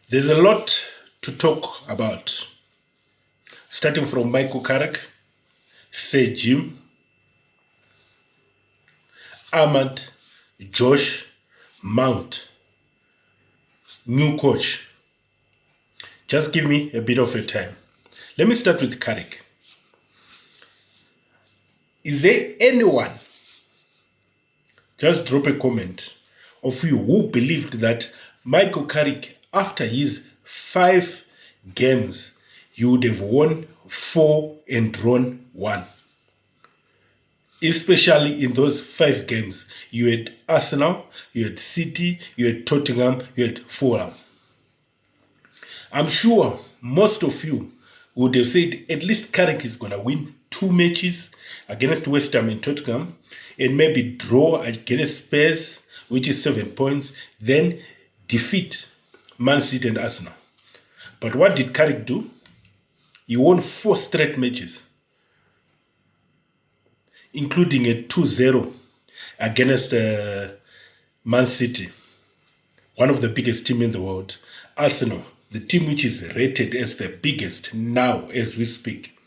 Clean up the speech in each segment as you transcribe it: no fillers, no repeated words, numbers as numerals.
There's a lot to talk about, starting from Michael Carrick, Sir Jim, Ahmad, Josh, Mount, new coach. Just give me a bit of your time. Let me start with Carrick. Is there anyone, just drop a comment, of you who believed that Michael Carrick, after his 5 games, you would have won 4 and drawn 1? Especially in those 5 games, you had Arsenal, you had City, you had Tottenham, you had Fulham. I'm sure most of you would have said at least Carrick is going to win 2 matches against West Ham and Tottenham, and maybe draw against Spurs, which is 7 points, then defeat Man City and Arsenal. But what did Carrick do? He won 4 straight matches, including a 2-0 against Man City, one of the biggest teams in the world. Arsenal, the team which is rated as the biggest now as we speak.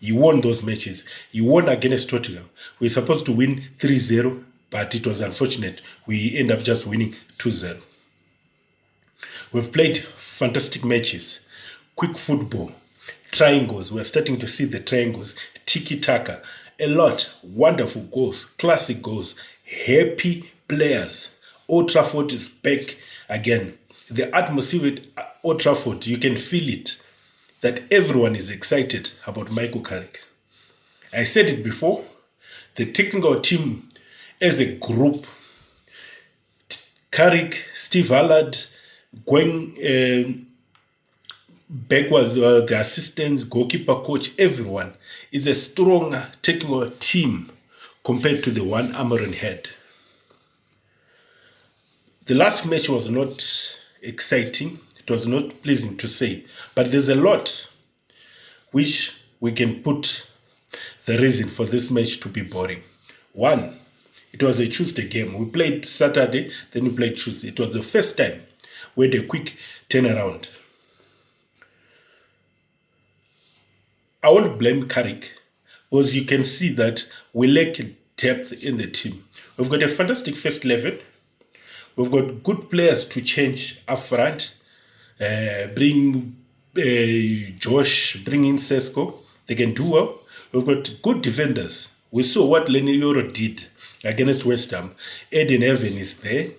He won those matches. He won against Tottenham. We were supposed to win 3-0, but it was unfortunate. We end up just winning 2-0. We've played fantastic matches, quick football, triangles. We're starting to see the triangles, tiki-taka, a lot, wonderful goals, classic goals, happy players. Old Trafford is back again. The atmosphere at Old Trafford, you can feel it, that everyone is excited about Michael Carrick. I said it before, the technical team as a group, Carrick, Steve Allard, going backwards, the assistants, goalkeeper coach, everyone is a strong technical team compared to the one Amorim had. The last match was not exciting. It was not pleasing to say, but there's a lot which we can put the reason for this match to be boring. One, it was a Tuesday game. We played Saturday, then we played Tuesday. It was the first time we had a quick turnaround. I won't blame Carrick, because you can see that we lack depth in the team. We've got a fantastic first 11. We've got good players to change up front. Bring Josh, bring in Sesko. They can do well. We've got good defenders. We saw what Lenny Yoro did against West Ham. Eden Evan is there.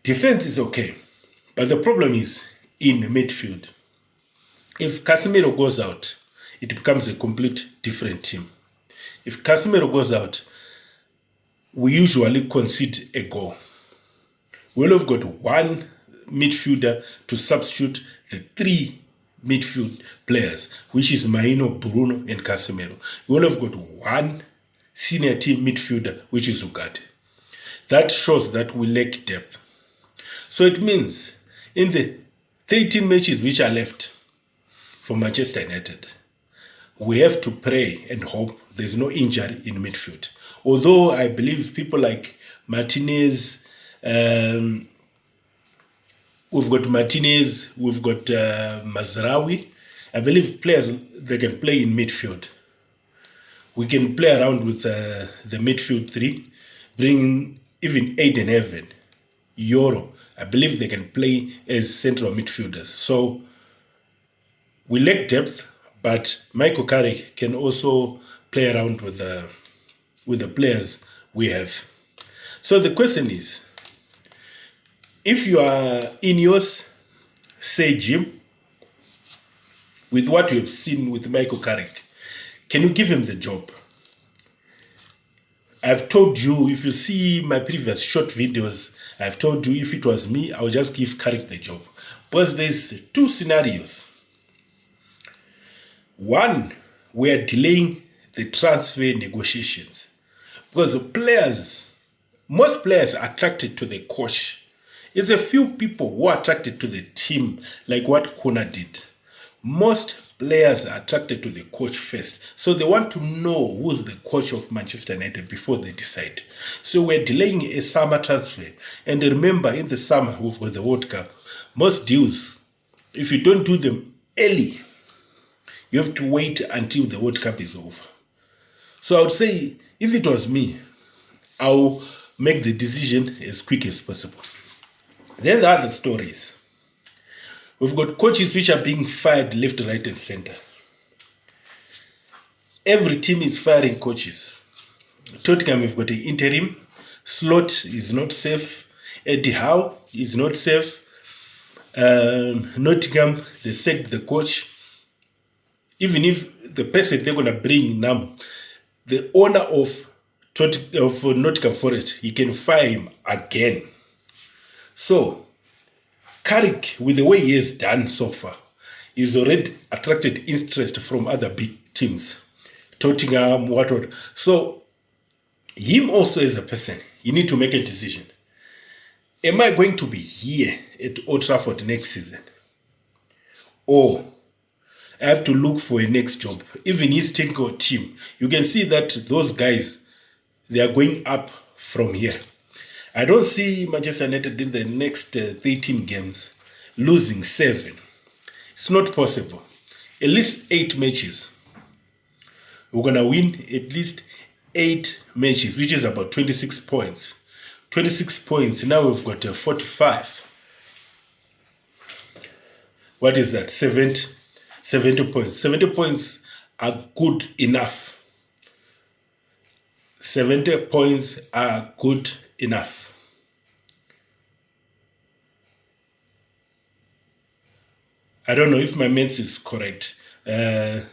Defense is okay. But the problem is in midfield. If Casemiro goes out, it becomes a complete different team. If Casemiro goes out, we usually concede a goal. We will have got one midfielder to substitute the 3 midfield players, which is Maino, Bruno, and Casemiro. We will have got one senior team midfielder, which is Ugarte. That shows that we lack depth. So it means in the 13 matches which are left for Manchester United, we have to pray and hope there's no injury in midfield. Although I believe people like Martinez, we've got Martinez, we've got Mazraoui. I believe players, they can play in midfield. We can play around with the midfield 3, bring even Eden Evan, Yoro. I believe they can play as central midfielders. So we lack depth, but Michael Carrick can also play around with the players we have. So the question is, if you are in yours, say Jim, with what you have seen with Michael Carrick, can you give him the job? I've told you, if you see my previous short videos, I've told you if it was me, I would just give Carrick the job. Because there's 2 scenarios. One, we are delaying the transfer negotiations. Because most players are attracted to the coach. It's a few people who are attracted to the team, like what Cunha did. Most players are attracted to the coach first. So they want to know who's the coach of Manchester United before they decide. So we're delaying a summer transfer. And remember, in the summer, we've got the World Cup. Most deals, if you don't do them early, you have to wait until the World Cup is over. So I would say, if it was me, I'll make the decision as quick as possible. Then the other stories. We've got coaches which are being fired left, right, and center. Every team is firing coaches. Tottenham, we've got an interim. Slot is not safe. Eddie Howe is not safe. Nottingham, they sacked the coach. Even if the person they're going to bring now, the owner of Nottingham Forest, he can fire him again. So, Carrick, with the way he has done so far, he's already attracted interest from other big teams. Tottenham, what. So, him also as a person, you need to make a decision. Am I going to be here at Old Trafford next season? Or I have to look for a next job. Even his technical team, you can see that those guys, they are going up from here. I don't see Manchester United in the next 13 games losing 7. It's not possible. At least 8 matches. We're going to win at least 8 matches, which is about 26 points. 26 points. Now we've got 45. What is that? 70 points. 70 points are good enough. 70 points are good enough. I don't know if my maths is correct. 7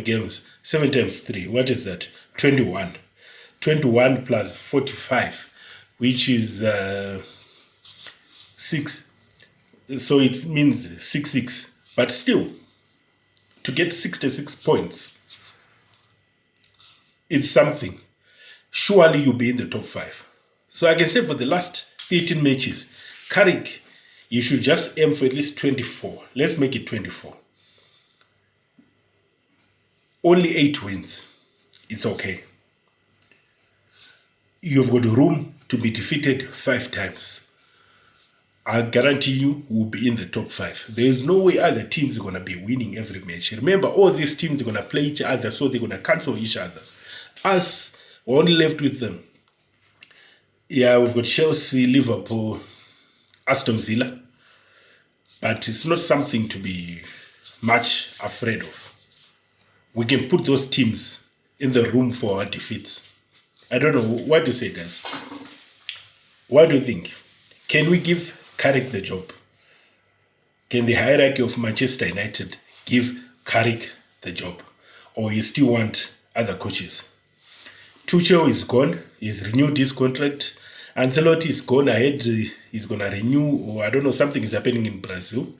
games, 7 times 3. What is that? 21. 21 plus 45, which is 6. So it means 6-6. But still, to get 66 points, it's something. Surely you'll be in the top 5. So I can say for the last 13 matches, Carrick, you should just aim for at least 24. Let's make it 24. Only 8 wins. It's okay. You've got room to be defeated 5 times. I guarantee you will be in the top 5. There is no way other teams are going to be winning every match. Remember, all these teams are going to play each other, so they're going to cancel each other. Us, we're only left with them. Yeah, we've got Chelsea, Liverpool, Aston Villa. But it's not something to be much afraid of. We can put those teams in the room for our defeats. I don't know. What do you say, guys? What do you think? Can we give Carrick the job? Can the hierarchy of Manchester United give Carrick the job? Or you still want other coaches? Tuchel is gone. He's renewed his contract. Ancelotti is gone ahead. He's going to renew, or I don't know, something is happening in Brazil.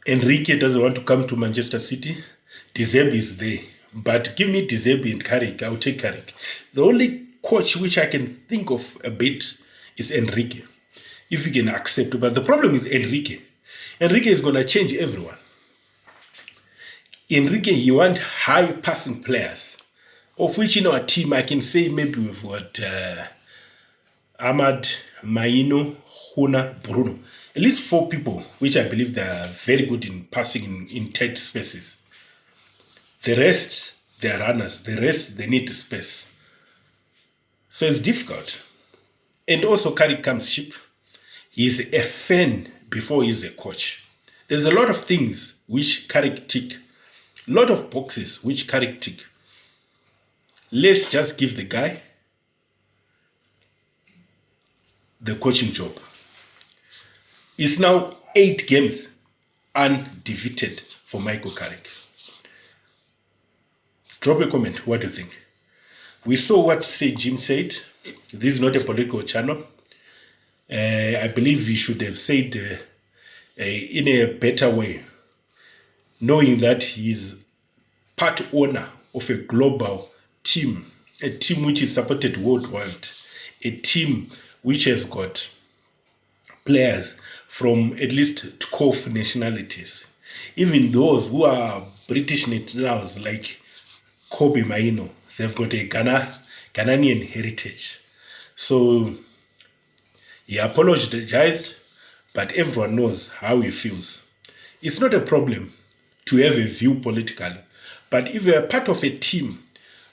Enrique doesn't want to come to Manchester City. De Zerbi is there. But give me De Zerbi and Carrick. I'll take Carrick. The only coach which I can think of a bit is Enrique, if you can accept. But the problem with Enrique is going to change everyone. Enrique, you want high passing players, of which in our team I can say maybe we've got Ahmad, Maino, Huna, Bruno. At least 4 people which I believe they are very good in passing in tight spaces. The rest, they are runners. The rest, they need space. So it's difficult. And also Carrick comes cheap. He's a fan before he's a coach. There's a lot of things which Carrick tick. A lot of boxes which Carrick tick. Let's just give the guy the coaching job. It's now 8 games undefeated for Michael Carrick. Drop a comment. What do you think? We saw what Sir Jim said. This is not a political channel. I believe we should have said in a better way, knowing that he's part owner of a global team, a team which is supported worldwide, a team which has got players from at least 12 nationalities. Even those who are British nationals like Kobe Maino, they've got a Ghanaian heritage. So he apologized, but everyone knows how he feels. It's not a problem to have a view politically, but if you're part of a team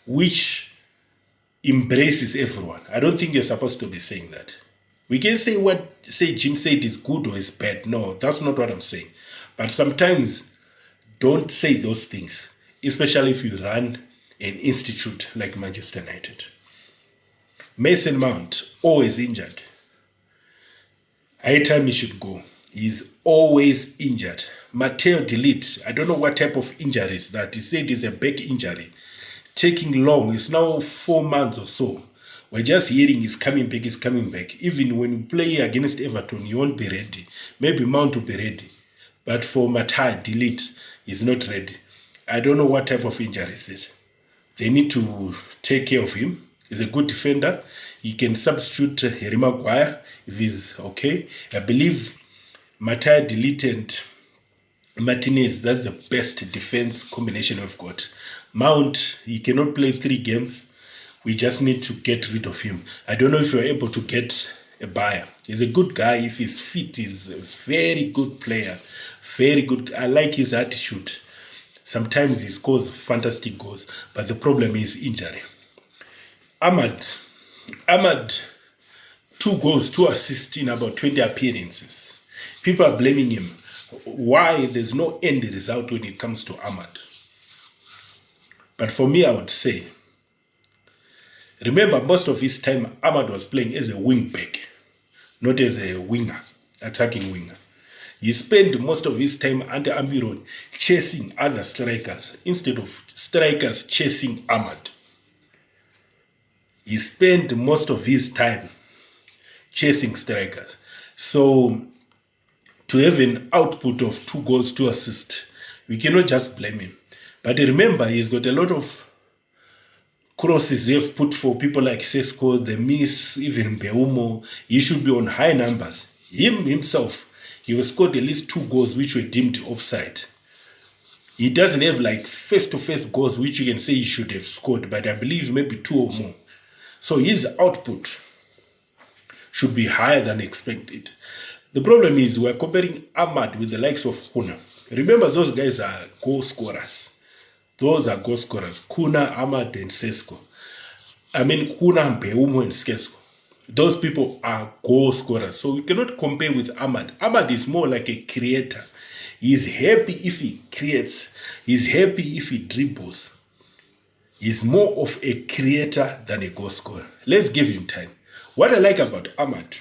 which embraces everyone, I don't think you're supposed to be saying that. We can say what say Jim said is good or is bad. No, that's not what I'm saying. But sometimes don't say those things, especially if you run an institute like Manchester United. Mason Mount, always injured. High time he should go. He's always injured. Mount De Ligt, I don't know what type of injury is that. He said it's a back injury. Taking long. It's now 4 months or so. We're just hearing he's coming back, he's coming back. Even when you play against Everton, you won't be ready. Maybe Mount will be ready. But for Mount De Ligt, he's not ready. I don't know what type of injury is it. They need to take care of him. He's a good defender. He can substitute Harry Maguire if he's okay. I believe Mount De Ligt and Martinez, that's the best defense combination we've got. Mount, he cannot play 3 games. We just need to get rid of him. I don't know if you're able to get a buyer. He's a good guy. If he's fit, he's a very good player. Very good. I like his attitude. Sometimes he scores fantastic goals, but the problem is injury. Ahmad, 2 goals, 2 assists in about 20 appearances. People are blaming him. Why there's no end result when it comes to Ahmad? But for me, I would say, remember most of his time, Ahmad was playing as a wing back, not as a winger, attacking winger. He spent most of his time under Almiron chasing other strikers instead of strikers chasing Ahmad. He spent most of his time chasing strikers. So to have an output of 2 goals, 2 assists, we cannot just blame him. But remember, he's got a lot of crosses they have put for people like Sesko, the miss, even Mbeumo. He should be on high numbers. Himself, he was scored at least 2 goals which were deemed offside. He doesn't have like face-to-face goals which you can say he should have scored, but I believe maybe 2 or more. So his output should be higher than expected. The problem is we're comparing Ahmad with the likes of Cunha. Remember, those guys are goal scorers. Those are goal scorers. Cunha, Ahmad, and Sesko. I mean, Cunha, Mbeumo, and Sesko. Those people are goal scorers. So we cannot compare with Ahmad. Ahmad is more like a creator. He's happy if he creates. He's happy if he dribbles. He's more of a creator than a goal scorer. Let's give him time. What I like about Ahmad,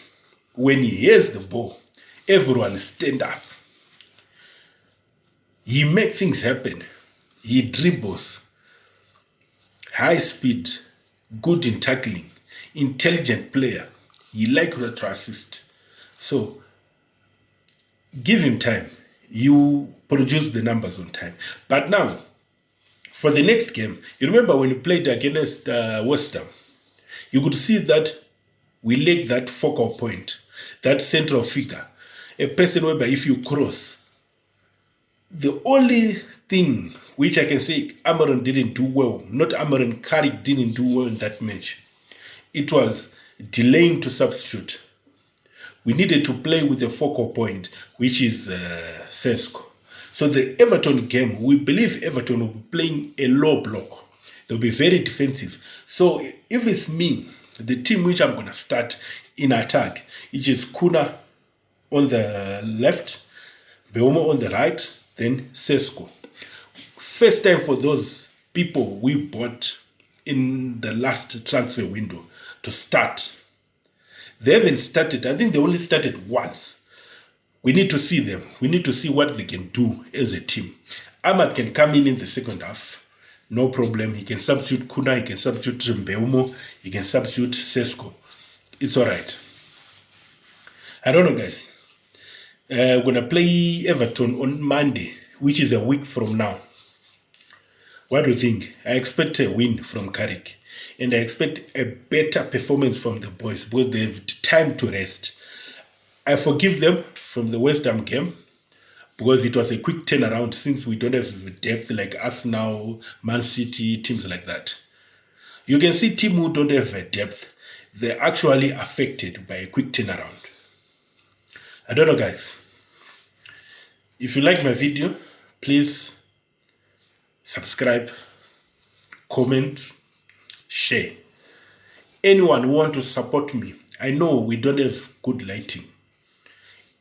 when he hears the ball, everyone stand up. He makes things happen. He dribbles. High speed, good in tackling, intelligent player. He likes to assist. So, give him time. You produce the numbers on time. But now, for the next game, you remember when you played against West Ham, you could see that we lack that focal point, that central figure, a person whereby if you cross, the only thing which I can say Almiron didn't do well, not Michael Carrick didn't do well in that match, it was delaying to substitute. We needed to play with a focal point, which is Sesko. So the Everton game, we believe Everton will be playing a low block. They'll be very defensive. So if it's me, the team which I'm going to start in attack, which is Cunha on the left, Mbeumo on the right, then Sesko. First time for those people we bought in the last transfer window to start. They haven't started. I think they only started once. We need to see them. We need to see what they can do as a team. Ahmad can come in the second half. No problem. He can substitute Cunha. He can substitute Mbeumo. He can substitute Sesko. It's all right. I don't know, guys. We're going to play Everton on Monday, which is a week from now. What do you think? I expect a win from Carrick. And I expect a better performance from the boys because they have time to rest. I forgive them from the West Ham game because it was a quick turnaround since we don't have depth like Arsenal, Man City, teams like that. You can see teams who don't have depth, they're actually affected by a quick turnaround. I don't know, guys. If you like my video, please subscribe, comment, share. Anyone who want to support me, I know we don't have good lighting.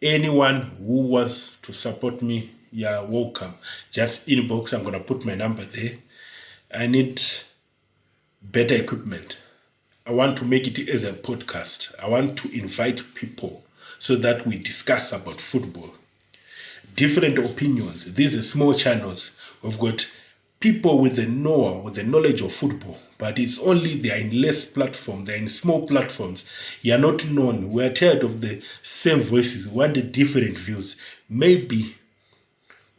Anyone who wants to support me, you're welcome. Just inbox, I'm going to put my number there. I need better equipment. I want to make it as a podcast. I want to invite people so that we discuss about football. Different opinions. These are small channels. We've got people with the know-how, with the knowledge of football, but it's only they are in less platform, they're in small platforms. You are not known. We're tired of the same voices. We want the different views. Maybe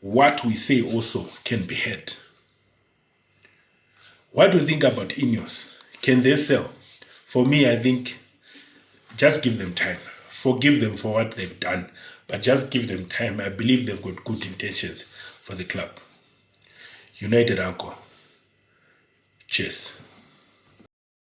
what we say also can be heard. What do you think about Ineos? Can they sell? For me, I think just give them time. Forgive them for what they've done, but just give them time. I believe they've got good intentions for the club. United Uncle. Cheers.